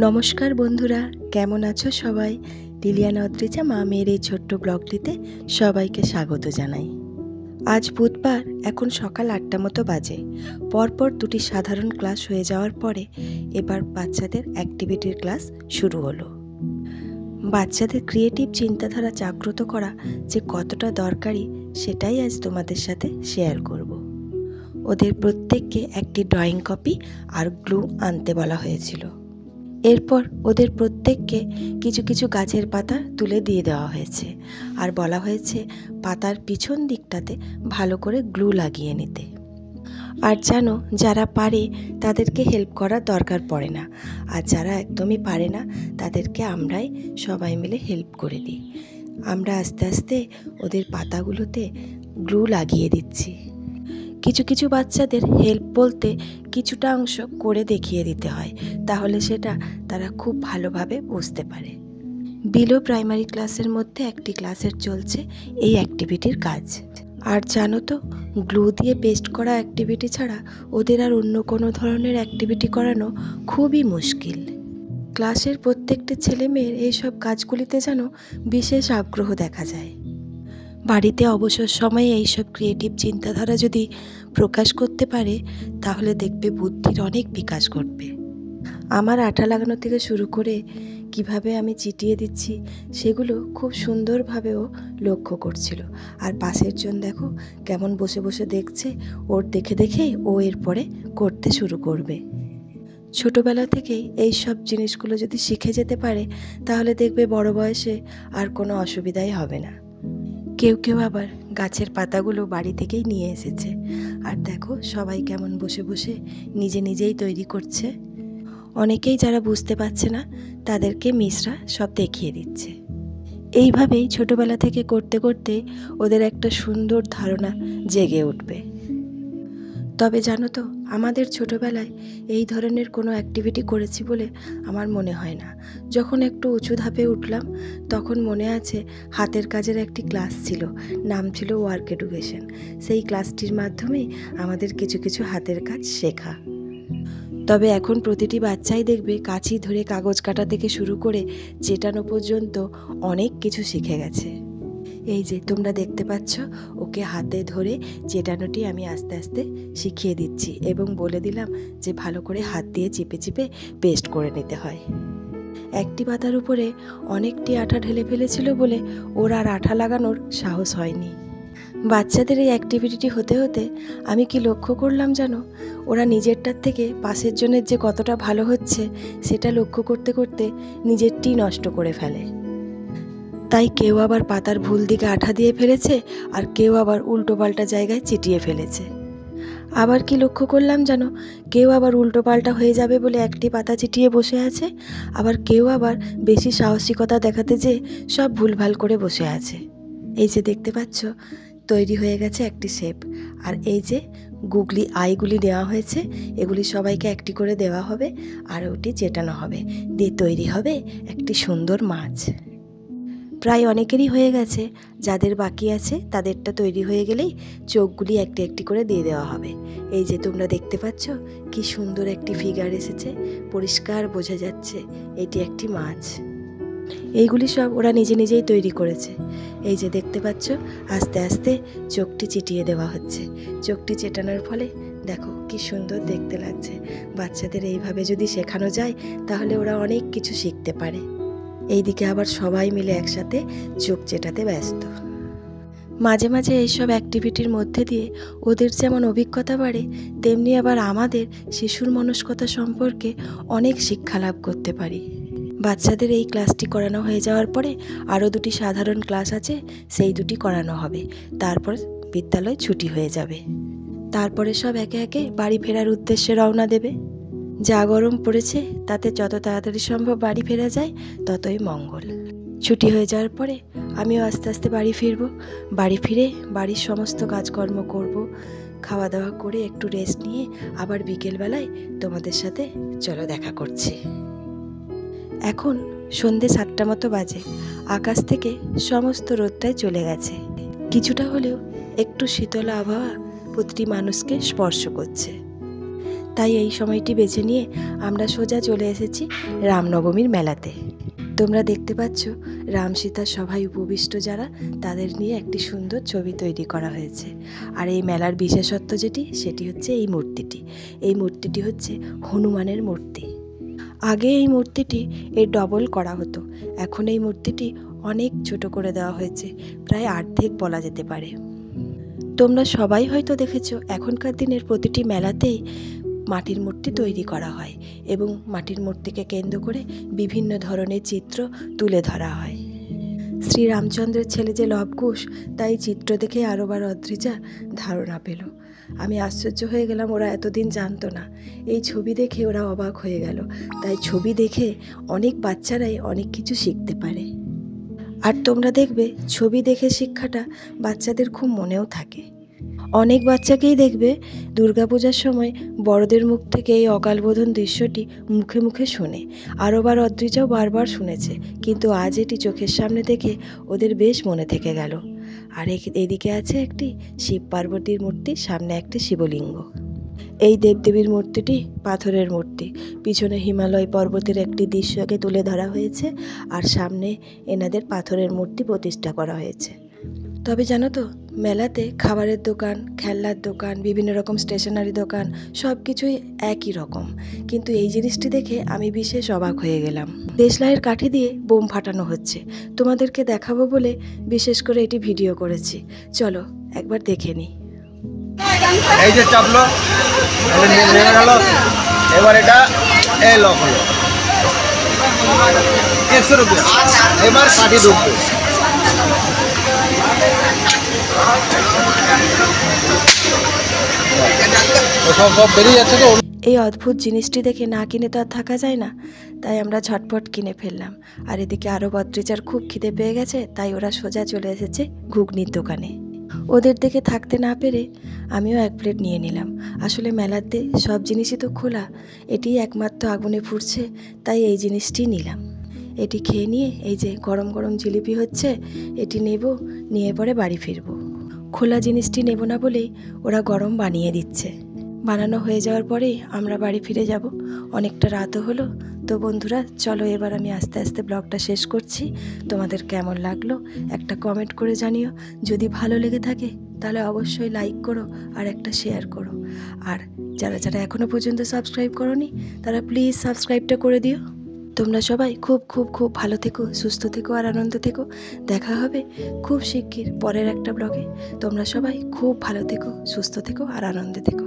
নমস্কার বন্ধুরা, কেমন আছো সবাই? লিলিয়ানা অদ্রিজা মা মেয়ের এই ছোট্ট ব্লগটিতে সবাইকে স্বাগত জানাই। আজ বুধবার, এখন সকাল 8টা মতো বাজে। পরপর দুটি সাধারণ ক্লাস হয়ে যাওয়ার পরে এবার বাচ্চাদের অ্যাক্টিভিটির ক্লাস শুরু হলো। বাচ্চাদের ক্রিয়েটিভ চিন্তাধারা জাগ্রত করা যে কতটা দরকারি সেটাই আজ তোমাদের সাথে শেয়ার করব। ওদের প্রত্যেককে একটি ড্রয়িং কপি আর গ্লু আনতে বলা হয়েছিল। এরপর ওদের প্রত্যেককে কিছু কিছু গাছের পাতা তুলে দিয়ে দেওয়া হয়েছে আর বলা হয়েছে পাতার পিছন দিকটাতে ভালো করে গ্লু লাগিয়ে নিতে। আর জানো, যারা পারে তাদেরকে হেল্প করার দরকার পড়ে না, আর যারা একদমই পারে না তাদেরকে আমরাই সবাই মিলে হেল্প করে দিই। আমরা আস্তে আস্তে ওদের পাতাগুলোতে গ্লু লাগিয়ে দিচ্ছি। কিছু কিছু বাচ্চাদের হেল্প বলতে কিছুটা অংশ করে দেখিয়ে দিতে হয়, তাহলে সেটা তারা খুব ভালোভাবে বুঝতে পারে। বিলো প্রাইমারি ক্লাসের মধ্যে একটি ক্লাসের চলছে এই অ্যাক্টিভিটির কাজ। আর জানো তো, গ্লু দিয়ে পেস্ট করা অ্যাক্টিভিটি ছাড়া ওদের আর অন্য কোনো ধরনের অ্যাক্টিভিটি করানো খুবই মুশকিল। ক্লাসের প্রত্যেকটি ছেলে মেয়ের এইসব কাজগুলিতে যেন বিশেষ আগ্রহ দেখা যায়। বাড়িতে অবসর সময়ে এইসব ক্রিয়েটিভ চিন্তাধারা যদি প্রকাশ করতে পারে তাহলে দেখবে বুদ্ধির অনেক বিকাশ ঘটবে। আমার আঠা লাগানো থেকে শুরু করে কিভাবে আমি চিটিয়ে দিচ্ছি সেগুলো খুব সুন্দরভাবেও লক্ষ্য করছিল। আর পাশের জন দেখো কেমন বসে বসে দেখছে, ওর দেখে দেখেই ও এরপরে করতে শুরু করবে। ছোটোবেলা থেকেই এই সব জিনিসগুলো যদি শিখে যেতে পারে তাহলে দেখবে বড় বয়সে আর কোনো অসুবিধাই হবে না। কেউ কেউ আবার গাছের পাতাগুলো বাড়ি থেকেই নিয়ে এসেছে, আর দেখো সবাই কেমন বসে বসে নিজে নিজেই তৈরি করছে। অনেকেই যারা বুঝতে পারছে না তাদেরকে মিসরা সব দেখিয়ে দিচ্ছে। এইভাবেই ছোটোবেলা থেকে করতে করতে ওদের একটা সুন্দর ধারণা জেগে উঠবে। তবে জানো তো, আমাদের ছোটোবেলায় এই ধরনের কোনো অ্যাক্টিভিটি করেছি বলে আমার মনে হয় না। যখন একটু উঁচু ধাপে উঠলাম তখন মনে আছে হাতের কাজের একটি ক্লাস ছিল, নাম ছিল ওয়ার্ক এডুকেশন। সেই ক্লাসটির মাধ্যমেই আমাদের কিছু কিছু হাতের কাজ শেখা। তবে এখন প্রতিটি বাচ্চাই দেখবে কাঁচি ধরে কাগজ কাটা থেকে শুরু করে চেটানো পর্যন্ত অনেক কিছু শিখে গেছে। এই যে তোমরা দেখতে পাচ্ছ, ওকে হাতে ধরে চেটানোটি আমি আস্তে আস্তে শিখিয়ে দিচ্ছি এবং বলে দিলাম যে ভালো করে হাত দিয়ে চিপে চিপে পেস্ট করে নিতে হয়। একটি পাতার উপরে অনেকটি আঠা ঢেলে ফেলেছিল বলে ওর আর আঠা লাগানোর সাহস হয়নি। বাচ্চাদের এই অ্যাক্টিভিটি হতে হতে আমি কি লক্ষ্য করলাম জানো, ওরা নিজেরটার থেকে পাশের জনের যে কতটা ভালো হচ্ছে সেটা লক্ষ্য করতে করতে নিজেরটি নষ্ট করে ফেলে। তাই কেউ আবার পাতার ভুল দিকে আঠা দিয়ে ফেলেছে আর কেউ আবার উল্টো পাল্টা জায়গায় চিটিয়ে ফেলেছে। আবার কি লক্ষ্য করলাম জানো, কেউ আবার উল্টো পাল্টা হয়ে যাবে বলে একটি পাতা চিটিয়ে বসে আছে, আবার কেউ আবার বেশি সাহসিকতা দেখাতে যেয়ে সব ভুলভাল করে বসে আছে। এই যে দেখতে পাচ্ছ, তৈরি হয়ে গেছে একটি শেপ। আর এই যে গুগলি আইগুলি নেওয়া হয়েছে, এগুলি সবাইকে একটি করে দেওয়া হবে আর ওটি চেটানো হবে, দিয়ে তৈরি হবে একটি সুন্দর মাছ। প্রায় অনেকেরই হয়ে গেছে, যাদের বাকি আছে তাদেরটা তৈরি হয়ে গেলেই চোখগুলি একটি একটি করে দিয়ে দেওয়া হবে। এই যে তোমরা দেখতে পাচ্ছ কি সুন্দর একটি ফিগার এসেছে, পরিষ্কার বোঝা যাচ্ছে এটি একটি মাছ। এইগুলি সব ওরা নিজে নিজেই তৈরি করেছে। এই যে দেখতে পাচ্ছ আস্তে আস্তে চোখটি চিটিয়ে দেওয়া হচ্ছে। চোখটি চেটানোর ফলে দেখো কি সুন্দর দেখতে লাগছে। বাচ্চাদের এইভাবে যদি শেখানো যায় তাহলে ওরা অনেক কিছু শিখতে পারে। এইদিকে আবার সবাই মিলে একসাথে চোখ চেটাতে ব্যস্ত। মাঝে মাঝে এইসব অ্যাক্টিভিটির মধ্যে দিয়ে ওদের যেমন অভিজ্ঞতা বাড়ে, তেমনি আবার আমাদের শিশুর মনস্কতা সম্পর্কে অনেক শিক্ষা লাভ করতে পারি। বাচ্চাদের এই ক্লাসটি করানো হয়ে যাওয়ার পরে আরও দুটি সাধারণ ক্লাস আছে, সেই দুটি করানো হবে। তারপর বিদ্যালয় ছুটি হয়ে যাবে। তারপরে সব একে একে বাড়ি ফেরার উদ্দেশ্যে রওনা দেবে। যা গরম পড়েছে তাতে যত তাড়াতাড়ি সম্ভব বাড়ি ফেরা যায় ততই মঙ্গল। ছুটি হয়ে যাওয়ার পরে আমিও আস্তে আস্তে বাড়ি ফিরব। বাড়ি ফিরে বাড়ির সমস্ত কাজকর্ম করব, খাওয়া দাওয়া করে একটু রেস্ট নিয়ে আবার বিকেলবেলায় তোমাদের সাথে চলো দেখা করছি। এখন সন্ধে 7টা মতো বাজে। আকাশ থেকে সমস্ত রোদটাই চলে গেছে। কিছুটা হলেও একটু শীতল আবহাওয়া প্রতিটি মানুষকে স্পর্শ করছে। তাই এই সময়টি বেছে নিয়ে আমরা সোজা চলে এসেছি রামনবমীর মেলাতে। তোমরা দেখতে পাচ্ছ রাম সীতার সভায় উপবিষ্ট যারা, তাদের নিয়ে একটি সুন্দর ছবি তৈরি করা হয়েছে। আর এই মেলার বিশেষত্ব সেটি হচ্ছে এই মূর্তিটি। এই মূর্তিটি হচ্ছে হনুমানের মূর্তি। আগে এই মূর্তিটি এর ডবল করা হতো, এখন এই মূর্তিটি অনেক ছোট করে দেওয়া হয়েছে, প্রায় অর্ধেক বলা যেতে পারে। তোমরা সবাই হয়তো দেখেছো এখনকার দিনের প্রতিটি মেলাতেই মাটির মূর্তি তৈরি করা হয় এবং মাটির মূর্তিকে কেন্দ্র করে বিভিন্ন ধরনের চিত্র তুলে ধরা হয়। শ্রীরামচন্দ্রের ছেলে যে লবকুশ, তাই চিত্র দেখে আরোবার অদ্রিজা ধারণা পেল। আমি আশ্চর্য হয়ে গেলাম, ওরা এতদিন জানতো না। এই ছবি দেখে ওরা অবাক হয়ে গেল। তাই ছবি দেখে অনেক বাচ্চারাই অনেক কিছু শিখতে পারে। আর তোমরা দেখবে ছবি দেখে শিক্ষাটা বাচ্চাদের খুব মনেও থাকে। অনেক বাচ্চাকেই দেখবে দুর্গাপূজার সময় বড়দের মুখ থেকে এই অকালবোধন দৃশ্যটি মুখে মুখে শোনে। আরোবার অদ্রিজাও বারবার শুনেছে, কিন্তু আজ এটি চোখের সামনে দেখে ওদের বেশ মনে থেকে গেল। আর এদিকে আছে একটি শিব পার্বতীর মূর্তি, সামনে একটি শিবলিঙ্গ। এই দেবদেবীর মূর্তিটি পাথরের মূর্তি। পিছনে হিমালয় পর্বতের একটি দৃশ্যকে তুলে ধরা হয়েছে, আর সামনে এনাদের পাথরের মূর্তি প্রতিষ্ঠা করা হয়েছে। তবে জানো তো, মেলাতে খাবারের দোকান, খেলনার দোকান, বিভিন্ন রকম স্টেশনারি দোকান সব কিছুই একই রকম, কিন্তু এই জিনিসটি দেখে আমি বিশেষ অবাক হয়ে গেলাম। দেশলাইয়ের কাঠি দিয়ে বোম ফাটানো হচ্ছে। তোমাদেরকে দেখাবো বলে বিশেষ করে এটি ভিডিও করেছি। চলো একবার দেখে নিই। এই যে চাপলো, নেমে গেল, এবার এটা এই লক হলো 100 রুপিয়া। এবার কাঠি ঢুকবে। সব বেরিয়ে যাচ্ছে তো। এই অদ্ভুত জিনিসটি দেখে না কিনে তো আর থাকা যায় না, তাই আমরা ঝটপট কিনে ফেললাম। আর এদিকে আরও অদ্রিজার খুব খিদে পেয়ে গেছে, তাই ওরা সোজা চলে এসেছে ঘুগনির দোকানে। ওদের দেখে থাকতে না পেরে আমিও 1 প্লেট নিয়ে নিলাম। আসলে মেলাতে সব জিনিসই তো খোলা, এটি একমাত্র আগুনে ফুটছে, তাই এই জিনিসটি নিলাম। এটি খেয়ে নিয়ে এই যে গরম গরম জিলিপি হচ্ছে, এটি নেব, নিয়ে পরে বাড়ি ফিরব। খোলা জিনিসটি নেব না বলেই ওরা গরম বানিয়ে দিচ্ছে। বানানো হয়ে যাওয়ার পরেই আমরা বাড়ি ফিরে যাব। অনেকটা রাতও হলো। তো বন্ধুরা, চলো এবার আমি আস্তে আস্তে ব্লগটা শেষ করছি। তোমাদের কেমন লাগলো একটা কমেন্ট করে জানিও। যদি ভালো লেগে থাকে তাহলে অবশ্যই লাইক করো আর একটা শেয়ার করো। আর যারা যারা এখনও পর্যন্ত সাবস্ক্রাইব করোনি তারা প্লিজ সাবস্ক্রাইবটা করে দিও। তোমরা সবাই খুব খুব খুব ভালো থেকো, সুস্থ থেকো আর আনন্দ থেকো। দেখা হবে খুব শিগগির পরের একটা ব্লগে। তোমরা সবাই খুব ভালো থেকো, সুস্থ থেকো আর আনন্দে থেকো।